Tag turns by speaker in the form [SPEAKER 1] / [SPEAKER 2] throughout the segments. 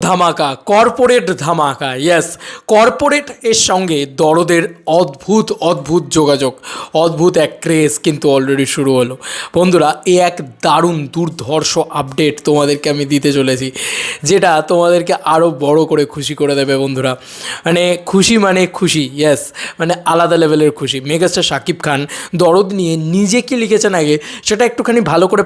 [SPEAKER 1] ধামাকা, কর্পোরেট ধামাকা। Yes, corporate এর সঙ্গে দরদের অদ্ভুত অদ্ভুত যোগাযোগ, অদ্ভুত এক ক্রেজ কিন্তু অলরেডি শুরু হলো। বন্ধুরা, এ এক দারুণ দুর্ধর্ষ আপডেট তোমাদেরকে আমি দিতে চলেছি, যেটা তোমাদেরকে আরও বড় করে খুশি করে দেবে বন্ধুরা। মানে খুশি, ইয়েস, মানে আলাদা লেভেলের খুশি। মেগাস্টার শাকিব খান দরদ নিয়ে নিজে কি লিখেছেন আগে সেটা একটুখানি ভালো করে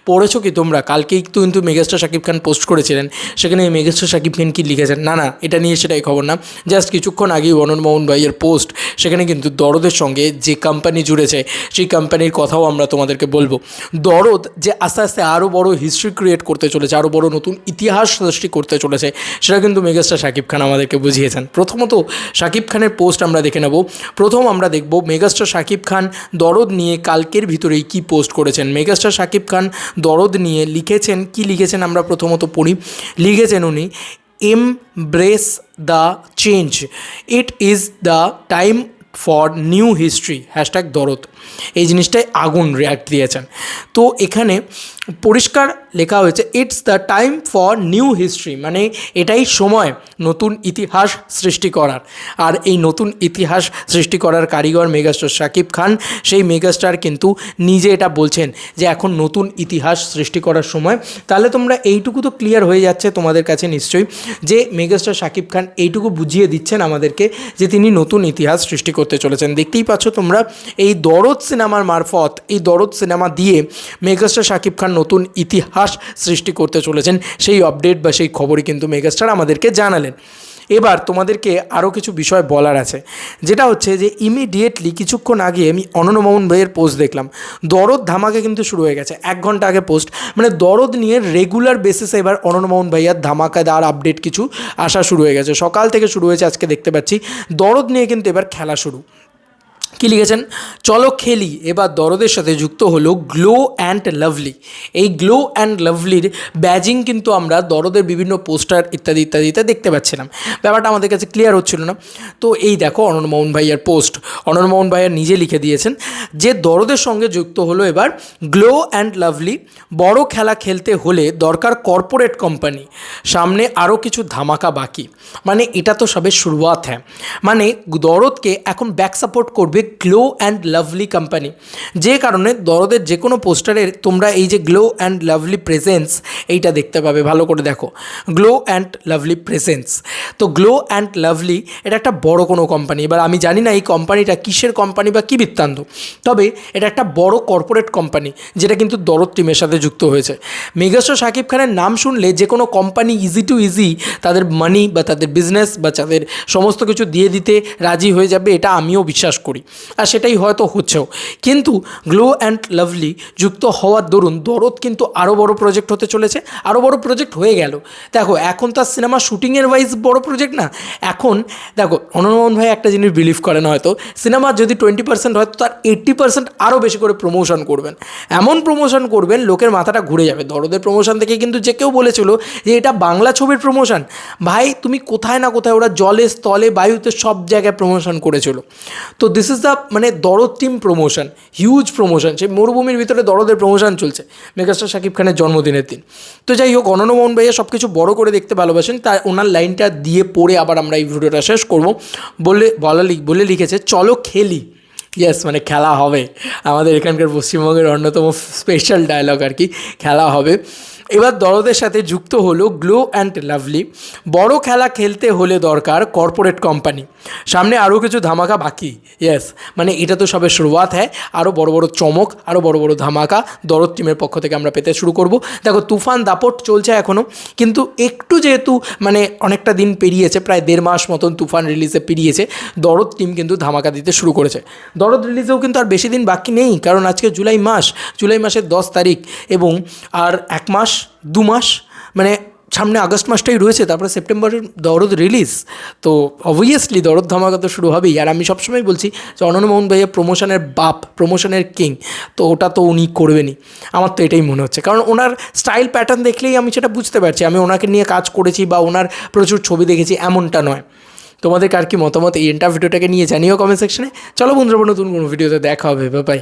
[SPEAKER 1] পড়েছো কি তোমরা? কালকেই কিন্তু মেগাস্টার শাকিব খান পোস্ট করেছিলেন, সেখানে মেগাস্টার শাকিব খান কি লিখেছেন, না এটা নিয়ে সেটাই খবর না, জাস্ট কিছুক্ষণ আগেই অনন্যা ভাইয়ের পোস্ট, সেখানে কিন্তু দরদের সঙ্গে যে কোম্পানি জুড়েছে সেই কোম্পানির কথাও আমরা তোমাদেরকে বলবো। দরদ যে আস্তে আস্তে আরও বড় হিস্ট্রি ক্রিয়েট করতে চলেছে, আরও বড় নতুন ইতিহাস সৃষ্টি করতে চলেছে, সেটা কিন্তু মেগাস্টার শাকিব খান আমাদেরকে বুঝিয়েছেন। প্রথমত শাকিব খানের পোস্ট আমরা দেখে নেব। প্রথম আমরা দেখব মেগাস্টার শাকিব খান দরদ নিয়ে কালকের ভিতরেই কি পোস্ট করেছেন। মেগাস্টার শাকিব খান দরদ নিয়ে লিখেছেন আমরা প্রথমত পড়ি। লিখেছেন উনি, embrace the change, it is the time for new history, hashtag দরদ। এই জিনিসটাই আগুন রিয়াক্ট দিয়েছেন। তো এখানে পরিষ্কার লেখা হয়েছে it's the time for new history, মানে এটাই সময় নতুন ইতিহাস সৃষ্টি করার। আর এই নতুন ইতিহাস সৃষ্টি করার কারিগর মেগাস্টার শাকিব খান। সেই মেগাস্টার কিন্তু নিজে এটা বলছেন যে এখন নতুন ইতিহাস সৃষ্টি করার সময়। তাহলে তোমরা এইটুকু তো ক্লিয়ার হয়ে যাচ্ছে তোমাদের কাছে নিশ্চয়ই, যে মেগাস্টার শাকিব খান এইটুকু বুঝিয়ে দিচ্ছেন আমাদেরকে যে তিনি নতুন ইতিহাস সৃষ্টি করতে চলেছেন। দেখতেই পাচ্ছ তোমরা, এই দরদ সিনেমার মারফত, এই দরদ সিনেমা দিয়ে মেগাস্টার শাকিব খান নতুন ইতিহাস সৃষ্টি করতে চলেছেন, সেই আপডেট বা সেই খবরই কিন্তু মেগাস্টার আমাদেরকে জানালেন। এবার তোমাদেরকে আরও কিছু বিষয় বলার আছে, যেটা হচ্ছে যে ইমিডিয়েটলি কিছুক্ষণ আগে আমি অনন্যা ভাইয়ের পোস্ট দেখলাম, দরদ ধামাকা কিন্তু শুরু হয়ে গেছে। 1 ঘন্টা আগে পোস্ট, মানে দরদ নিয়ে রেগুলার বেসিসে এবার অনন্যা ভাইয়ার ধামাকাদার আপডেট কিছু আসা শুরু হয়ে গেছে। সকাল থেকে শুরু হয়েছে, আজকে দেখতে পাচ্ছি দরদ নিয়ে কিন্তু এবার খেলা শুরু। কী লিখেছেন, চলো খেলি, এবার দরদের সাথে যুক্ত হলো গ্লো অ্যান্ড লাভলি। এই গ্লো অ্যান্ড লাভলির ব্যাজিং কিন্তু আমরা দরদের বিভিন্ন পোস্টার ইত্যাদিতে দেখতে পাচ্ছিলাম। ব্যাপারটা আমাদের কাছে ক্লিয়ার হচ্ছিল না। তো এই দেখো অনন্যা ভাইয়ার পোস্ট, অনন্যা ভাইয়া নিজে লিখে দিয়েছেন যে দরদের সঙ্গে যুক্ত হলো এবার গ্লো অ্যান্ড লাভলি। বড় খেলা খেলতে হলে দরকার কর্পোরেট কোম্পানি, সামনে আরও কিছু ধামাকা বাকি। মানে এটা তো সবে শুরুয়াত, হ্যাঁ, মানে দরদকে এখন ব্যাক সাপোর্ট করবে গ্লো অ্যান্ড লাভলি কোম্পানি। যে কারণে দরদের যে কোনো পোস্টারের তোমরা এই যে গ্লো অ্যান্ড লাভলি প্রেজেন্স এইটা দেখতে পাবে। ভালো করে দেখো, গ্লো অ্যান্ড লাভলি প্রেজেন্স। তো গ্লো অ্যান্ড লাভলি এটা একটা বড় কোনো কোম্পানি। এবার আমি জানি না এই কোম্পানিটা কিসের কোম্পানি বা কী বৃত্তান্ত, তবে এটা একটা বড় কর্পোরেট কোম্পানি, যেটা কিন্তু দরদ টিমের সাথে যুক্ত হয়েছে। মেগাস্টার শাকিব খানের নাম শুনলে যে কোনো কোম্পানি ইজি টু ইজি তাদের মানি বা তাদের বিজনেস বা তাদের সমস্ত কিছু দিয়ে দিতে রাজি হয়ে যাবে, এটা আমিও বিশ্বাস করি, আর সেটাই হয়তো হচ্ছেও। কিন্তু গ্লো অ্যান্ড লাভলি যুক্ত হওয়ার দরুন দরদ কিন্তু আরও বড় প্রজেক্ট হতে চলেছে, আরও বড় প্রজেক্ট হয়ে গেল। দেখো এখন তার সিনেমা শুটিংয়ের ওয়াইজ বড় প্রজেক্ট না, এখন দেখো অনন্যা ভাই একটা জিনিস বিলিভ করেন, হয়তো সিনেমা যদি 20% হয় তো তার 80% আরও বেশি করে প্রমোশন করবেন। এমন প্রমোশন করবেন লোকের মাথাটা ঘুরে যাবে। দরদের প্রমোশন থেকে কিন্তু যে কেউ বলেছিল যে এটা বাংলা ছবির প্রমোশন, ভাই তুমি কোথায় না কোথায় ওরা জলে স্থলে বায়ুতে সব জায়গায় প্রমোশন করেছিল। তো দিস ইজ দ্য মানে দরদ টিম প্রমোশন, হিউজ প্রমোশন। সেই মরুভূমির ভিতরে দরদের প্রমোশন চলছে মেগাস্টার শাকিব খানের জন্মদিনের দিন। তো যাই হোক, অনন্যা ভাইয়া সব কিছু বড় করে দেখতে ভালোবাসেন, তাই ওনার লাইনটা দিয়ে পড়ে আবার আমরা এই ভিডিওটা শেষ করবো। বলে লিখেছে, চলো খেলি। ইয়েস, মানে খেলা হবে। আমাদের এখানকার পশ্চিমবঙ্গের অন্যতম স্পেশাল ডায়লগ আর কি, খেলা হবে। এবার দরদের সাথে যুক্ত হলো গ্লো অ্যান্ড লাভলি। বড় খেলা খেলতে হলে দরকার কর্পোরেট কোম্পানি, সামনে আরও কিছু ধামাকা বাকি। ইয়েস, মানে এটা তো সবে শুরুয়াত, হ্যাঁ, আরও বড় বড় চমক, আরও বড় বড় ধামাকা দরদ টিমের পক্ষ থেকে আমরা পেতে শুরু করব। দেখো তুফান দাপট চলছে এখনও, কিন্তু একটু যেহেতু মানে অনেকটা দিন পেরিয়েছে, প্রায় 1.5 মাস মতন তুফান রিলিজে পেরিয়েছে, দরদ টিম কিন্তু ধামাকা দিতে শুরু করেছে। দরদ রিলিজেও কিন্তু আর বেশি দিন বাকি নেই, কারণ আজকে জুলাই মাসের 10 তারিখ, এবং আর 1 মাস 2 মাস, মানে সামনে আগস্ট মাসটাই রয়েছে, তারপরে সেপ্টেম্বরের দরদ রিলিজ। তো অবভিয়াসলি দরদ ধামাকা তো শুরু হবেই। আর আমি সবসময় বলছি যে অনন্যা ভাইয়া প্রমোশনের বাপ, প্রমোশনের কিং, তো ওটা তো উনি করবেনই, আমার তো এটাই মনে হচ্ছে। কারণ ওনার স্টাইল প্যাটার্ন দেখলেই আমি সেটা বুঝতে পারছি। আমি ওনাকে নিয়ে কাজ করেছি বা ওনার প্রচুর ছবি দেখেছি এমনটা নয়। তোমাদের কার কি মতামত এই এন্টার ভিডিওটাকে নিয়ে জানিও কমেন্ট সেকশনে। চলো বন্ধুরা, নতুন কোনো ভিডিওতে দেখা হবে, বাই বাই।